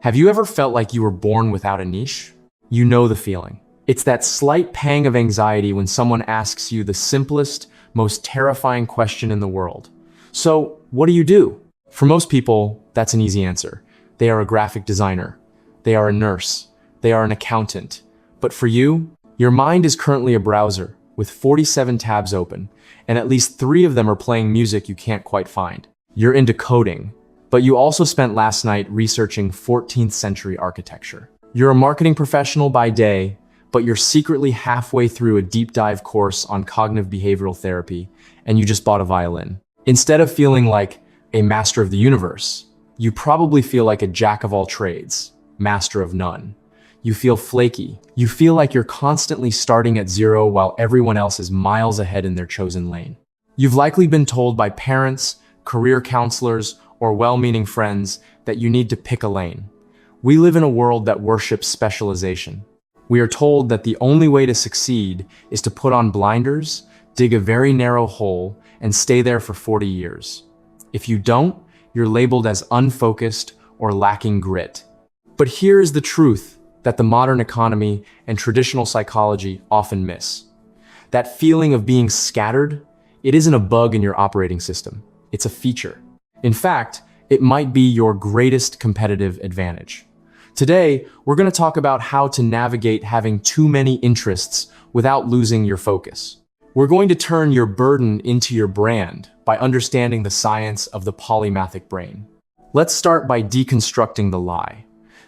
Have you ever felt like you were born without a niche? You know the feeling. It's that slight pang of anxiety when someone asks you the simplest, most terrifying question in the world. So, what do? For most people, that's an easy answer. They are a graphic designer. They are a nurse. They are an accountant. But for you, your mind is currently a browser with 47 tabs open, and at least 3 of them are playing music you can't quite find. You're into coding, but you also spent last night researching 14th century architecture. You're a marketing professional by day, but you're secretly halfway through a deep dive course on cognitive behavioral therapy, and you just bought a violin. Instead of feeling like a master of the universe, you probably feel like a jack of all trades, master of none. You feel flaky. You feel like you're constantly starting at zero while everyone else is miles ahead in their chosen lane. You've likely been told by parents, career counselors, or well-meaning friends that you need to pick a lane. We live in a world that worships specialization. We are told that the only way to succeed is to put on blinders, dig a very narrow hole, and stay there for 40 years. If you don't, you're labeled as unfocused or lacking grit. But here is the truth that the modern economy and traditional psychology often miss. That feeling of being scattered, it isn't a bug in your operating system. It's a feature. In fact, it might be your greatest competitive advantage. Today, we're going to talk about how to navigate having too many interests without losing your focus. We're going to turn your burden into your brand by understanding the science of the polymathic brain. Let's start by deconstructing the lie.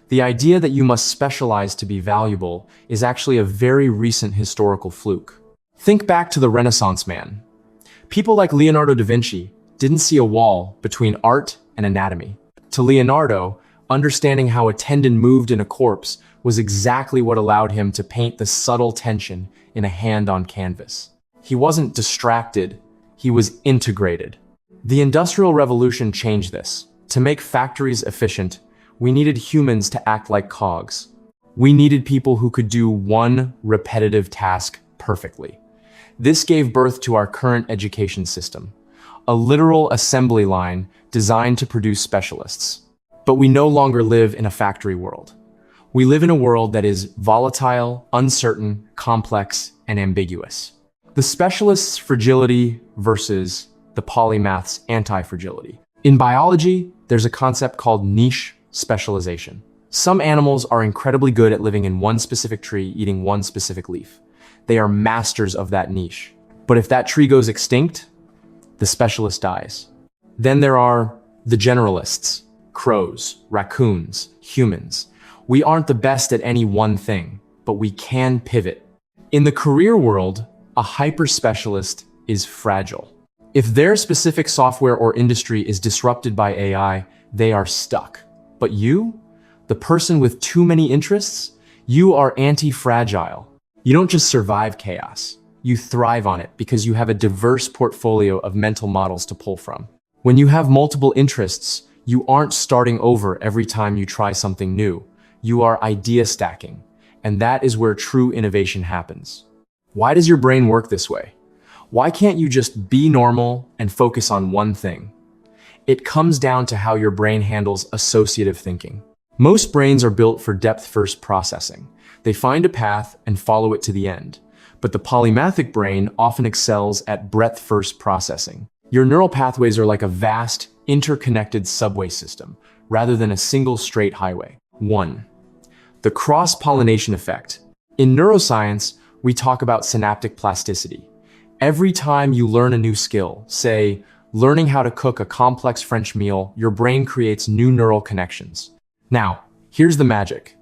The idea that you must specialize to be valuable is actually a very recent historical fluke. Think back to the Renaissance man. People like Leonardo da Vinci didn't see a wall between art and anatomy. To Leonardo, understanding how a tendon moved in a corpse was exactly what allowed him to paint the subtle tension in a hand on canvas. He wasn't distracted, he was integrated. The Industrial Revolution changed this. To make factories efficient, we needed humans to act like cogs. We needed people who could do one repetitive task perfectly. This gave birth to our current education system, a literal assembly line designed to produce specialists. But we no longer live in a factory world. We live in a world that is volatile, uncertain, complex, and ambiguous. The specialist's fragility versus the polymath's anti-fragility. In biology, there's a concept called niche specialization. Some animals are incredibly good at living in one specific tree, eating one specific leaf. They are masters of that niche. But if that tree goes extinct, the specialist dies. Then there are the generalists, crows, raccoons, humans. We aren't the best at any one thing, but we can pivot. In the career world, a hyper-specialist is fragile. If their specific software or industry is disrupted by AI, they are stuck. But you, the person with too many interests, you are anti-fragile. You don't just survive chaos. You thrive on it because you have a diverse portfolio of mental models to pull from. When you have multiple interests, you aren't starting over every time you try something new. You are idea stacking, and that is where true innovation happens. Why does your brain work this way? Why can't you just be normal and focus on one thing? It comes down to how your brain handles associative thinking. Most brains are built for depth-first processing. They find a path and follow it to the end. But the polymathic brain often excels at breadth-first processing. Your neural pathways are like a vast, interconnected subway system, rather than a single straight highway. 1. The cross-pollination effect. In neuroscience, we talk about synaptic plasticity. Every time you learn a new skill, say, learning how to cook a complex French meal, your brain creates new neural connections. Now, here's the magic.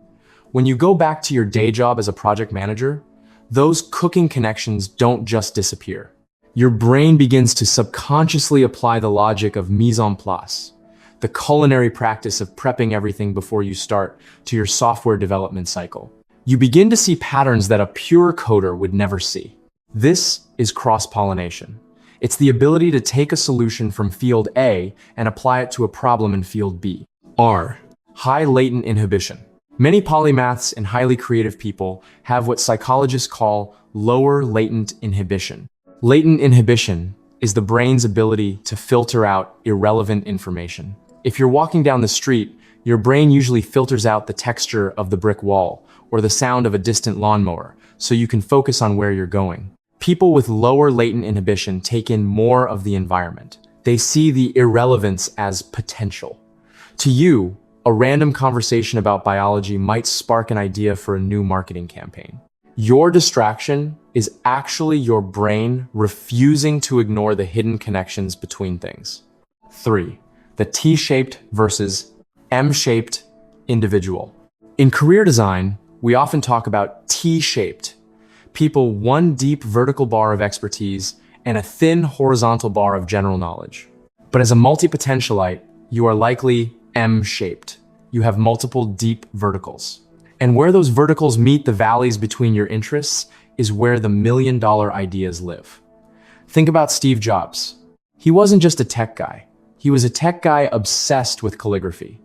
When you go back to your day job as a project manager, those cooking connections don't just disappear. Your brain begins to subconsciously apply the logic of mise en place, the culinary practice of prepping everything before you start, to your software development cycle. You begin to see patterns that a pure coder would never see. This is cross-pollination. It's the ability to take a solution from field A and apply it to a problem in field B. R. High latent inhibition. Many polymaths and highly creative people have what psychologists call lower latent inhibition. Latent inhibition is the brain's ability to filter out irrelevant information. If you're walking down the street, your brain usually filters out the texture of the brick wall or the sound of a distant lawnmower, so you can focus on where you're going. People with lower latent inhibition take in more of the environment. They see the irrelevance as potential. To you, a random conversation about biology might spark an idea for a new marketing campaign. Your distraction is actually your brain refusing to ignore the hidden connections between things. 3. The T-shaped versus M-shaped individual. In career design, we often talk about T-shaped. People one deep vertical bar of expertise and a thin horizontal bar of general knowledge. But as a multipotentialite, you are likely M-shaped. You have multiple deep verticals. And where those verticals meet the valleys between your interests is where the million-dollar ideas live. Think about Steve Jobs. He wasn't just a tech guy. He was a tech guy obsessed with calligraphy.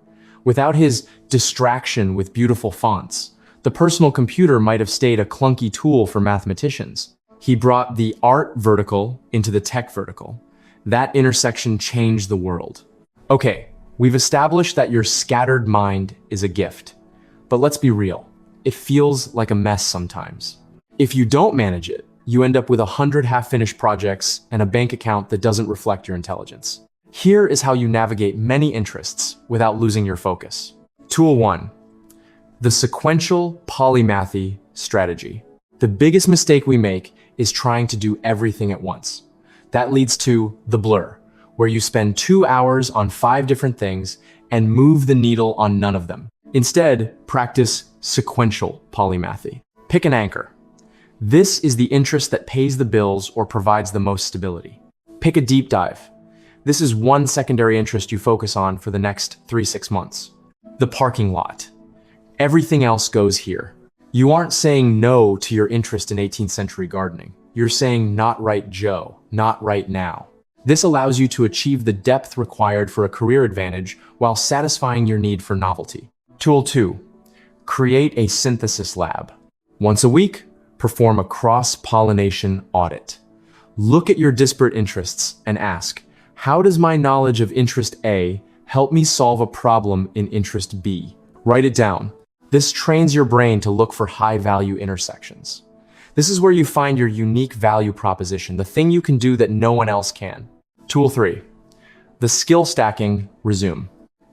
Without his distraction with beautiful fonts, the personal computer might have stayed a clunky tool for mathematicians. He brought the art vertical into the tech vertical. That intersection changed the world. Okay, we've established that your scattered mind is a gift. But let's be real, it feels like a mess sometimes. If you don't manage it, you end up with 100 half-finished projects and a bank account that doesn't reflect your intelligence. Here is how you navigate many interests without losing your focus. Tool 1. The sequential polymathy strategy. The biggest mistake we make is trying to do everything at once. That leads to the blur, where you spend 2 hours on 5 different things and move the needle on none of them. Instead, practice sequential polymathy. Pick an anchor. This is the interest that pays the bills or provides the most stability. Pick a deep dive. This is one secondary interest you focus on for the next 3-6 months. The parking lot. Everything else goes here. You aren't saying no to your interest in 18th century gardening. You're saying not right, Joe, not right now. This allows you to achieve the depth required for a career advantage while satisfying your need for novelty. Tool 2. Create a synthesis lab. Once a week, perform a cross-pollination audit. Look at your disparate interests and ask, how does my knowledge of interest A help me solve a problem in interest B? Write it down. This trains your brain to look for high-value intersections. This is where you find your unique value proposition, the thing you can do that no one else can. Tool 3. The skill stacking resume.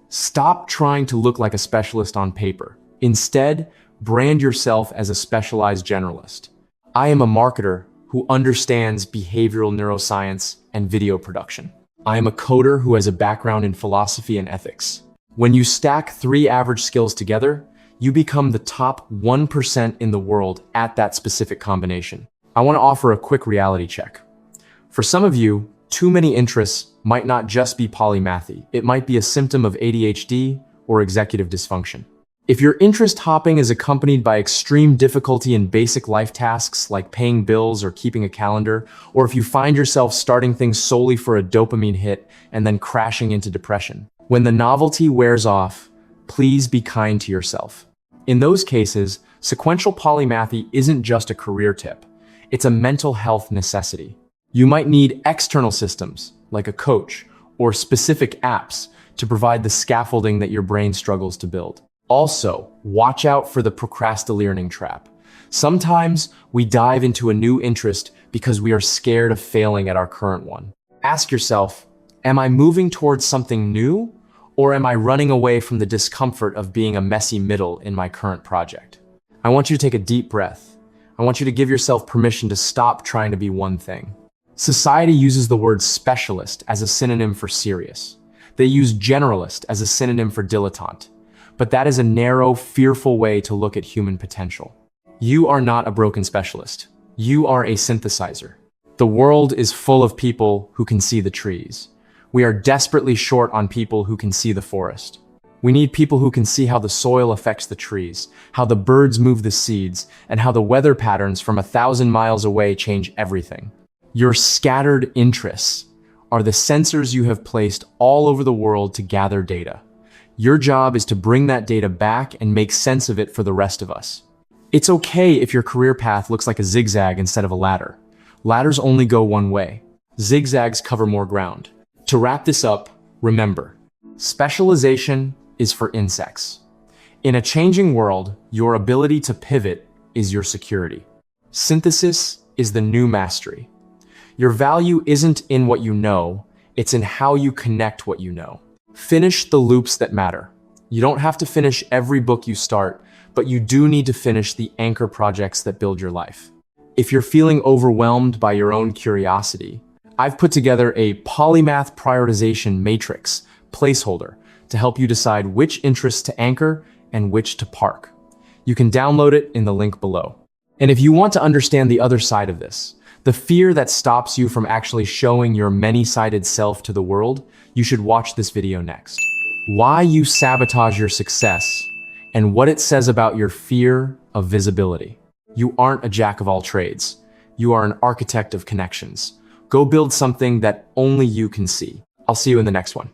Stop trying to look like a specialist on paper. Instead, brand yourself as a specialized generalist. I am a marketer who understands behavioral neuroscience and video production. I am a coder who has a background in philosophy and ethics. When you stack 3 average skills together, you become the top 1% in the world at that specific combination. I want to offer a quick reality check. For some of you, too many interests might not just be polymathy. It might be a symptom of ADHD or executive dysfunction. If your interest hopping is accompanied by extreme difficulty in basic life tasks like paying bills or keeping a calendar, or if you find yourself starting things solely for a dopamine hit and then crashing into depression, when the novelty wears off, please be kind to yourself. In those cases, sequential polymathy isn't just a career tip. It's a mental health necessity. You might need external systems, like a coach, or specific apps to provide the scaffolding that your brain struggles to build. Also, watch out for the procrastinating trap. Sometimes we dive into a new interest because we are scared of failing at our current one. Ask yourself, am I moving towards something new, or am I running away from the discomfort of being a messy middle in my current project? I want you to take a deep breath. I want you to give yourself permission to stop trying to be one thing. Society uses the word specialist as a synonym for serious. They use generalist as a synonym for dilettante. But that is a narrow, fearful way to look at human potential. You are not a broken specialist. You are a synthesizer. The world is full of people who can see the trees. We are desperately short on people who can see the forest. We need people who can see how the soil affects the trees, how the birds move the seeds, and how the weather patterns from 1,000 miles away change everything. Your scattered interests are the sensors you have placed all over the world to gather data. Your job is to bring that data back and make sense of it for the rest of us. It's okay if your career path looks like a zigzag instead of a ladder. Ladders only go one way. Zigzags cover more ground. To wrap this up, remember, Specialization is for insects. In a changing world, your ability to pivot is your security. Synthesis is the new mastery. Your value isn't in what you know, it's in how you connect what you know. Finish the loops that matter. You don't have to finish every book you start, but you do need to finish the anchor projects that build your life. If you're feeling overwhelmed by your own curiosity, I've put together a Polymath prioritization matrix placeholder to help you decide which interests to anchor and which to park. You can download it in the link below. And if you want to understand the other side of this, the fear that stops you from actually showing your many-sided self to the world, you should watch this video next. Why you sabotage your success and what it says about your fear of visibility. You aren't a jack of all trades. You are an architect of connections. Go build something that only you can see. I'll see you in the next one.